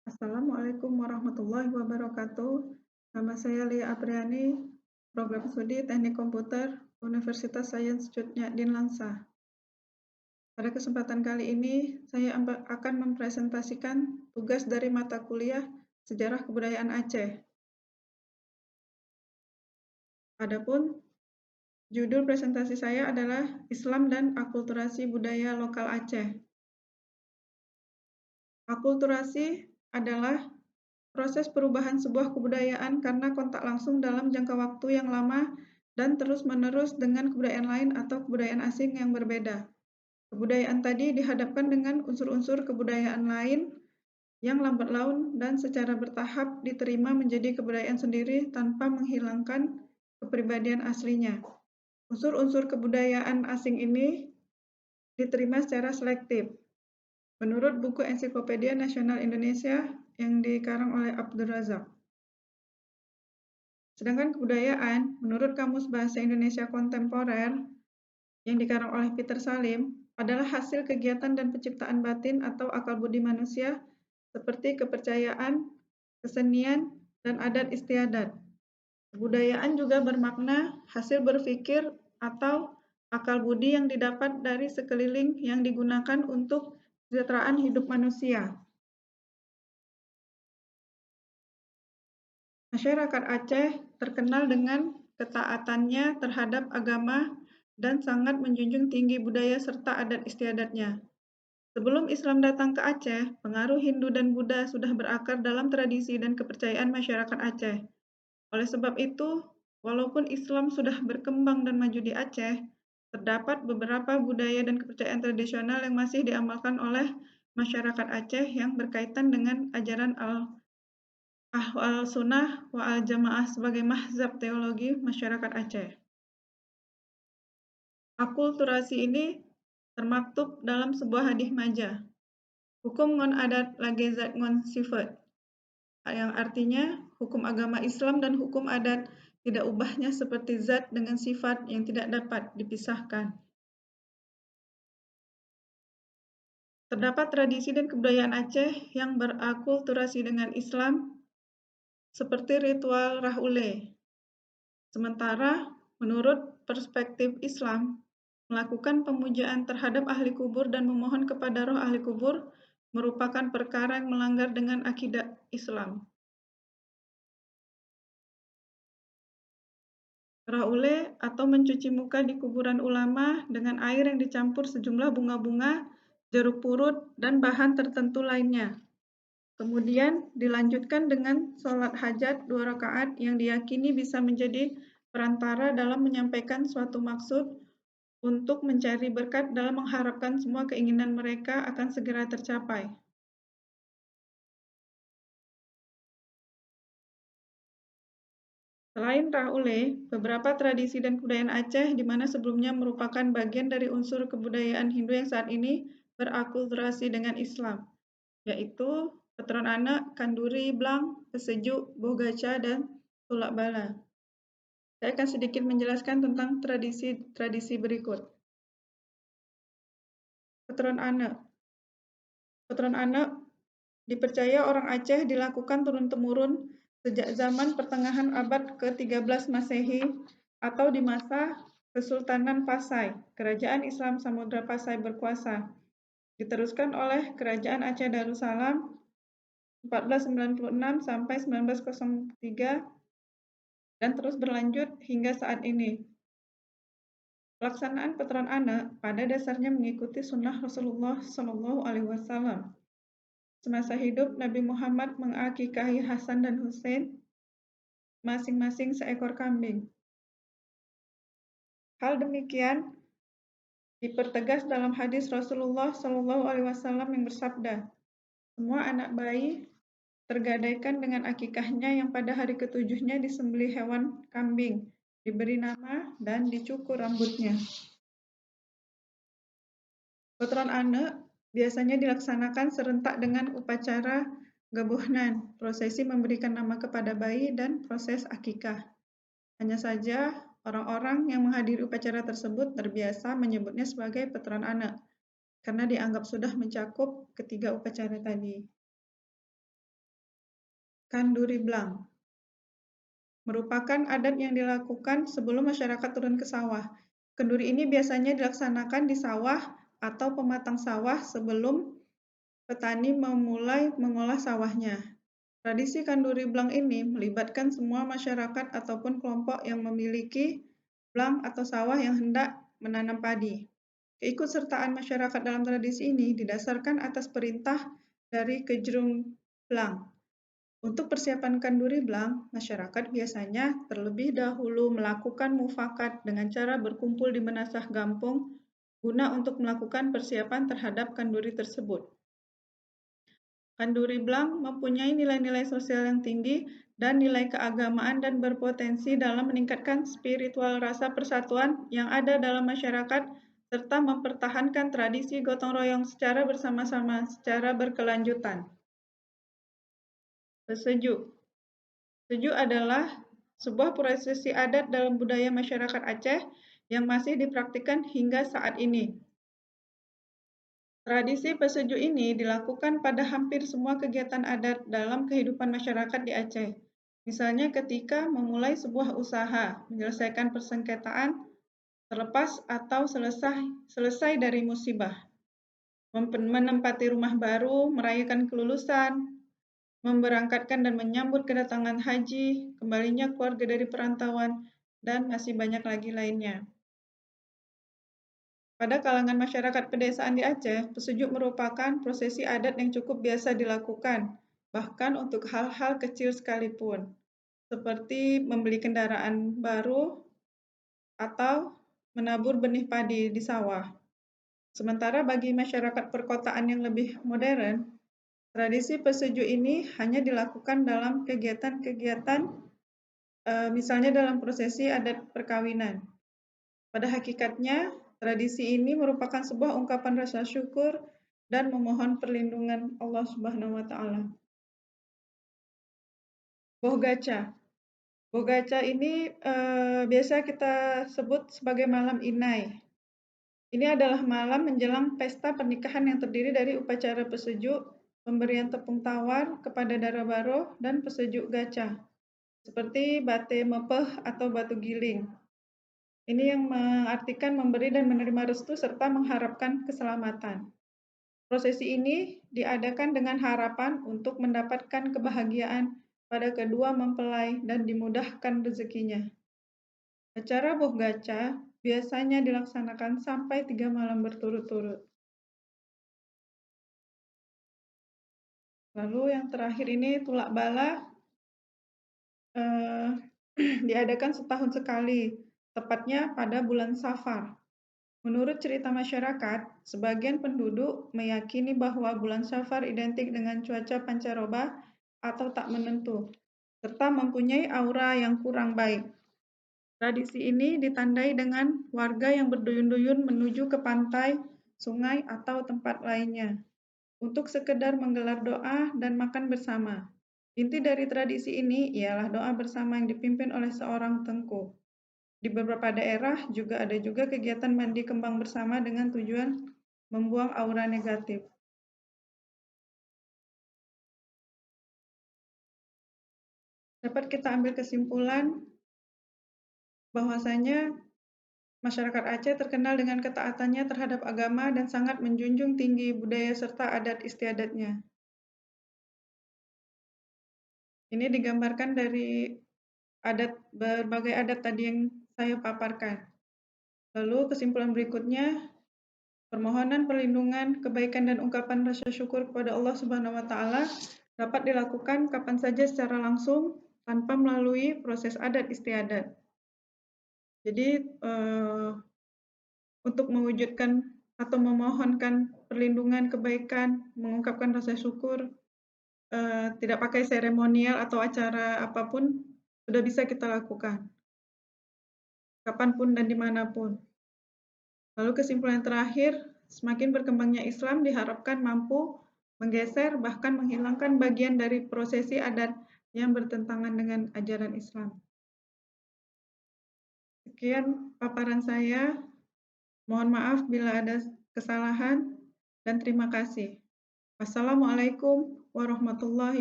Assalamualaikum warahmatullahi wabarakatuh. Nama saya Lia Apriani, Program Studi Teknik Komputer, Universitas Sains Cutnyadin Langsa. Pada kesempatan kali ini, saya akan mempresentasikan tugas dari mata kuliah Sejarah Kebudayaan Aceh. Adapun judul presentasi saya adalah Islam dan Akulturasi Budaya Lokal Aceh. Akulturasi adalah proses perubahan sebuah kebudayaan karena kontak langsung dalam jangka waktu yang lama dan terus-menerus dengan kebudayaan lain atau kebudayaan asing yang berbeda. Kebudayaan tadi dihadapkan dengan unsur-unsur kebudayaan lain yang lambat laun dan secara bertahap diterima menjadi kebudayaan sendiri tanpa menghilangkan kepribadian aslinya. Unsur-unsur kebudayaan asing ini diterima secara selektif. Menurut buku Ensiklopedia Nasional Indonesia yang dikarang oleh Abdul Razak. Sedangkan kebudayaan, menurut Kamus Bahasa Indonesia Kontemporer yang dikarang oleh Peter Salim, adalah hasil kegiatan dan penciptaan batin atau akal budi manusia seperti kepercayaan, kesenian, dan adat istiadat. Kebudayaan juga bermakna hasil berpikir atau akal budi yang didapat dari sekeliling yang digunakan untuk kesejahteraan hidup manusia. Masyarakat Aceh terkenal dengan ketaatannya terhadap agama dan sangat menjunjung tinggi budaya serta adat istiadatnya. Sebelum Islam datang ke Aceh, pengaruh Hindu dan Buddha sudah berakar dalam tradisi dan kepercayaan masyarakat Aceh. Oleh sebab itu, walaupun Islam sudah berkembang dan maju di Aceh, terdapat beberapa budaya dan kepercayaan tradisional yang masih diamalkan oleh masyarakat Aceh yang berkaitan dengan ajaran Ahwal Sunnah wal Jamaah sebagai mazhab teologi masyarakat Aceh. Akulturasi ini termaktub dalam sebuah hadis majah. Hukum ngon adat lage zat ngon sifat, yang artinya hukum agama Islam dan hukum adat tidak ubahnya seperti zat dengan sifat yang tidak dapat dipisahkan. Terdapat tradisi dan kebudayaan Aceh yang berakulturasi dengan Islam seperti ritual Rahule. Sementara menurut perspektif Islam, melakukan pemujaan terhadap ahli kubur dan memohon kepada roh ahli kubur merupakan perkara yang melanggar dengan akidah Islam. Raule atau mencuci muka di kuburan ulama dengan air yang dicampur sejumlah bunga-bunga, jeruk purut, dan bahan tertentu lainnya. Kemudian dilanjutkan dengan sholat hajat 2 rakaat yang diyakini bisa menjadi perantara dalam menyampaikan suatu maksud untuk mencari berkat dalam mengharapkan semua keinginan mereka akan segera tercapai. Selain Raule, beberapa tradisi dan kebudayaan Aceh di mana sebelumnya merupakan bagian dari unsur kebudayaan Hindu yang saat ini berakulturasi dengan Islam, yaitu Petron Anak, Kanduri, Blang, Pesejuk, Bogaca, dan Tulak Bala. Saya akan sedikit menjelaskan tentang tradisi-tradisi berikut. Petron Anak. Petron Anak dipercaya orang Aceh dilakukan turun-temurun sejak zaman pertengahan abad ke-13 Masehi atau di masa Kesultanan Pasai, Kerajaan Islam Samudra Pasai berkuasa, diteruskan oleh Kerajaan Aceh Darussalam 1496 sampai 1903 dan terus berlanjut hingga saat ini. Pelaksanaan Petron Anak pada dasarnya mengikuti sunnah Rasulullah SAW. Semasa hidup, Nabi Muhammad mengakikahi Hasan dan Husain masing-masing seekor kambing. Hal demikian dipertegas dalam hadis Rasulullah SAW yang bersabda, semua anak bayi tergadaikan dengan akikahnya yang pada hari ketujuhnya disembelih hewan kambing, diberi nama dan dicukur rambutnya. Petron Anak biasanya dilaksanakan serentak dengan upacara gabuhnan, prosesi memberikan nama kepada bayi, dan proses akikah. Hanya saja, orang-orang yang menghadiri upacara tersebut terbiasa menyebutnya sebagai Petron Anak, karena dianggap sudah mencakup ketiga upacara tadi. Kanduri Blang merupakan adat yang dilakukan sebelum masyarakat turun ke sawah. Kenduri ini biasanya dilaksanakan di sawah atau pematang sawah sebelum petani memulai mengolah sawahnya. Tradisi Kanduri Blang ini melibatkan semua masyarakat ataupun kelompok yang memiliki blang atau sawah yang hendak menanam padi. Keikutsertaan masyarakat dalam tradisi ini didasarkan atas perintah dari Kejrung Blang. Untuk persiapan Kanduri Blang, masyarakat biasanya terlebih dahulu melakukan mufakat dengan cara berkumpul di menasah gampung guna untuk melakukan persiapan terhadap kanduri tersebut. Kanduri Blang mempunyai nilai-nilai sosial yang tinggi dan nilai keagamaan dan berpotensi dalam meningkatkan spiritual rasa persatuan yang ada dalam masyarakat serta mempertahankan tradisi gotong royong secara bersama-sama secara berkelanjutan. Pesejuk. Sejuk adalah sebuah prosesi adat dalam budaya masyarakat Aceh yang masih dipraktikkan hingga saat ini. Tradisi pesejuk ini dilakukan pada hampir semua kegiatan adat dalam kehidupan masyarakat di Aceh. Misalnya ketika memulai sebuah usaha, menyelesaikan persengketaan, terlepas atau selesai dari musibah, menempati rumah baru, merayakan kelulusan, memberangkatkan dan menyambut kedatangan haji, kembalinya keluarga dari perantauan, dan masih banyak lagi lainnya. Pada kalangan masyarakat pedesaan di Aceh, pesejuk merupakan prosesi adat yang cukup biasa dilakukan, bahkan untuk hal-hal kecil sekalipun, seperti membeli kendaraan baru atau menabur benih padi di sawah. Sementara bagi masyarakat perkotaan yang lebih modern, tradisi pesejuk ini hanya dilakukan dalam kegiatan-kegiatan, misalnya dalam prosesi adat perkawinan. Pada hakikatnya, tradisi ini merupakan sebuah ungkapan rasa syukur dan memohon perlindungan Allah Subhanahu wa Ta'ala. Bohgaca. Bohgaca ini biasa kita sebut sebagai malam inai. Ini adalah malam menjelang pesta pernikahan yang terdiri dari upacara pesejuk, pemberian tepung tawar kepada dara baro, dan pesejuk gaca, seperti bate mepeh atau batu giling. Ini yang mengartikan memberi dan menerima restu serta mengharapkan keselamatan. Prosesi ini diadakan dengan harapan untuk mendapatkan kebahagiaan pada kedua mempelai dan dimudahkan rezekinya. Acara bohgaca biasanya dilaksanakan sampai 3 malam berturut-turut. Lalu yang terakhir ini tulak bala diadakan setahun sekali, tepatnya pada bulan Safar. Menurut cerita masyarakat, sebagian penduduk meyakini bahwa bulan Safar identik dengan cuaca pancaroba atau tak menentu, serta mempunyai aura yang kurang baik. Tradisi ini ditandai dengan warga yang berduyun-duyun menuju ke pantai, sungai, atau tempat lainnya untuk sekedar menggelar doa dan makan bersama. Inti dari tradisi ini ialah doa bersama yang dipimpin oleh seorang tengku. Di beberapa daerah juga ada kegiatan mandi kembang bersama dengan tujuan membuang aura negatif. Dapat kita ambil kesimpulan bahwasanya masyarakat Aceh terkenal dengan ketaatannya terhadap agama dan sangat menjunjung tinggi budaya serta adat istiadatnya. Ini digambarkan dari berbagai adat tadi yang saya paparkan. Lalu kesimpulan berikutnya, permohonan perlindungan, kebaikan dan ungkapan rasa syukur kepada Allah Subhanahu wa Ta'ala dapat dilakukan kapan saja secara langsung tanpa melalui proses adat istiadat. Jadi untuk mewujudkan atau memohonkan perlindungan, kebaikan, mengungkapkan rasa syukur, tidak pakai seremonial atau acara apapun, sudah bisa kita lakukan, kapanpun dan dimanapun. Lalu kesimpulan terakhir, semakin berkembangnya Islam diharapkan mampu menggeser bahkan menghilangkan bagian dari prosesi adat yang bertentangan dengan ajaran Islam. Sekian paparan saya. Mohon maaf bila ada kesalahan dan terima kasih. Wassalamualaikum warahmatullahi